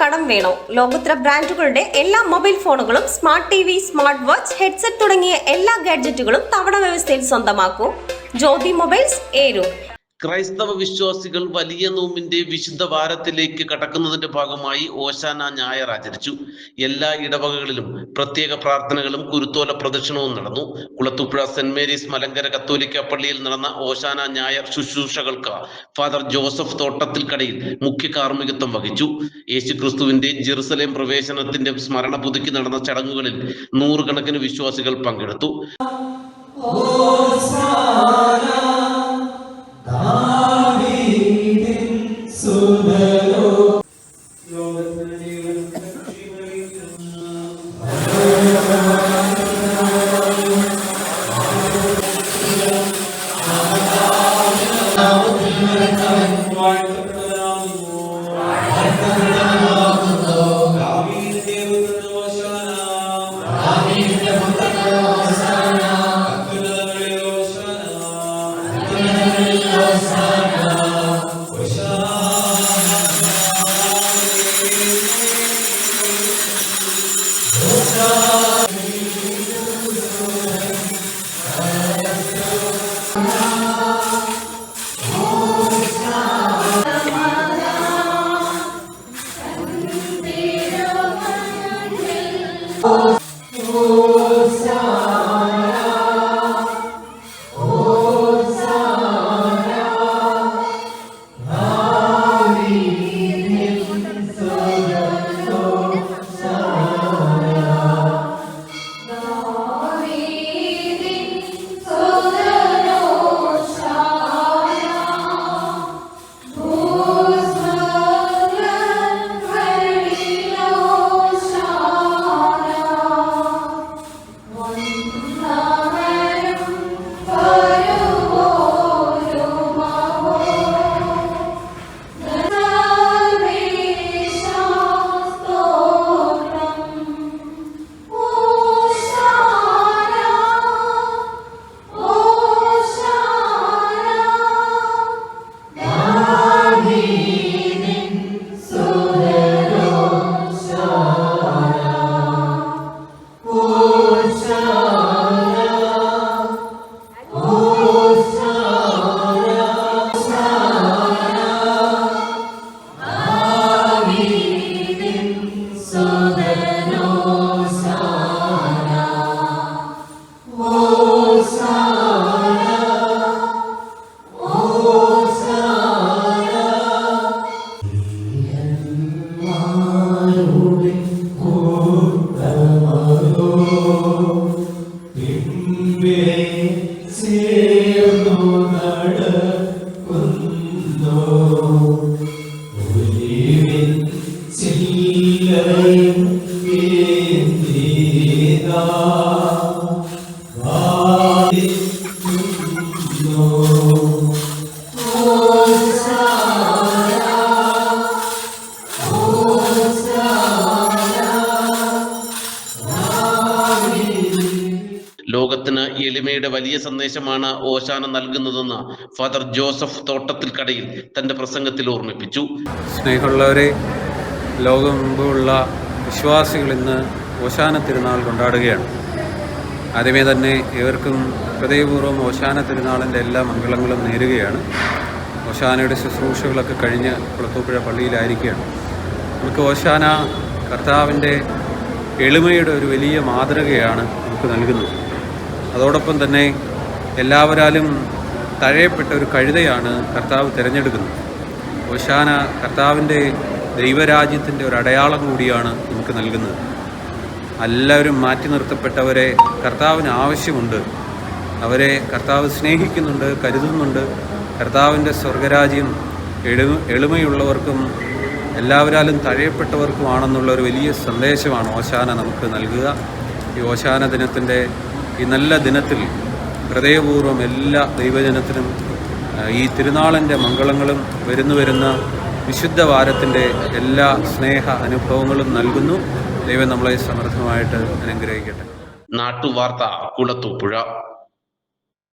കടം വേണോ? ലോകോത്തര ബ്രാൻഡുകളുടെ എല്ലാ മൊബൈൽ ഫോണുകളും, smart TV, smart watch, headset തുടങ്ങിയ എല്ലാ ഗാഡ്ജറ്റുകളും തവണ വ്യവസ്ഥയിൽ സ്വന്തമാക്കൂ. ജ്യോതി മൊബൈൽസ്, ഏരൂർ. ക്രൈസ്തവ വിശ്വാസികൾ വലിയ നോമ്പിന്റെ വിശുദ്ധ വാരത്തിലേക്ക് കടക്കുന്നതിന്റെ ഭാഗമായി ഓശാന ഞായർ ആചരിച്ചു. എല്ലാ ഇടവകകളിലും പ്രത്യേക പ്രാർത്ഥനകളും കുരുത്തോല പ്രദക്ഷിണവും നടന്നു. കുളത്തൂപ്പുഴ സെന്റ് മേരീസ് മലങ്കര കത്തോലിക്ക പള്ളിയിൽ നടന്ന ഓശാന ഞായർ ശുശ്രൂഷകൾക്ക് ഫാദർ ജോസഫ് തോട്ടത്തിൽക്കടയിൽ മുഖ്യ കാർമ്മികത്വം വഹിച്ചു. യേശുക്രിസ്തുവിന്റെ ജെറുസലേം പ്രവേശനത്തിന്റെ സ്മരണ പുതുക്കി നടന്ന ചടങ്ങുകളിൽ നൂറുകണക്കിന് വിശ്വാസികൾ പങ്കെടുത്തു. ലോകത്തിന് എളിമയുടെ വലിയ സന്ദേശമാണ് ഓശാന നൽകുന്നതെന്ന് ഫാദർ ജോസഫ് തോട്ടത്തിൽക്കടയിൽ തന്റെ പ്രസംഗത്തിൽ ഓർമ്മിപ്പിച്ചു. സ്നേഹമുള്ളവരെ, ലോകമെമ്പാടുമുള്ള വിശ്വാസികൾ ഇന്ന് ഓശാന തിരുനാൾ കൊണ്ടാടുകയാണ്. ആദ്യമേ തന്നെ ഇവർക്കും ഹൃദയപൂർവ്വം ഓശാന തിരുനാളിൻ്റെ എല്ലാ മംഗളങ്ങളും നേരുകയാണ്. ഓശാനയുടെ ശുശ്രൂഷകളൊക്കെ കഴിഞ്ഞ് കുളത്തൂപ്പുഴ പള്ളിയിലായിരിക്കുകയാണ്. നമുക്ക് ഓശാന കർത്താവിൻ്റെ എളിമയുടെ ഒരു വലിയ മാതൃകയാണ് നമുക്ക് നൽകുന്നത്. അതോടൊപ്പം തന്നെ എല്ലാവരാലും തഴയപ്പെട്ട ഒരു കഴുതയാണ് കർത്താവ് തിരഞ്ഞെടുക്കുന്നത്. ഓശാന കർത്താവിൻ്റെ ദൈവരാജ്യത്തിൻ്റെ ഒരു അടയാളം കൂടിയാണ് നമുക്ക് നൽകുന്നത്. എല്ലാവരും മാറ്റി നിർത്തപ്പെട്ടവരെ കർത്താവിന് ആവശ്യമുണ്ട്. അവരെ കർത്താവ് സ്നേഹിക്കുന്നുണ്ട്, കരുതുന്നുണ്ട്. കർത്താവിൻ്റെ സ്വർഗരാജ്യം എളിമയുള്ളവർക്കും എല്ലാവരാലും തഴയപ്പെട്ടവർക്കുമാണെന്നുള്ള ഒരു വലിയ സന്ദേശമാണ് ഓശാന നമുക്ക് നൽകുക. ഈ ഓശാന ദിനത്തിൻ്റെ ഈ നല്ല ദിനത്തിൽ ഹൃദയപൂർവ്വം എല്ലാ ദൈവജനത്തിനും ഈ തിരുനാളിൻ്റെ മംഗളങ്ങളും വരുന്ന വിശുദ്ധ വാരത്തിൻ്റെ എല്ലാ സ്നേഹ അനുഭവങ്ങളും നൽകുന്നു. ദൈവം നമ്മളെ സമൃദ്ധമായിട്ട് അനുഗ്രഹിക്കട്ടെ. നാട്ടുവാർത്ത, കുളത്തൂപ്പുഴ.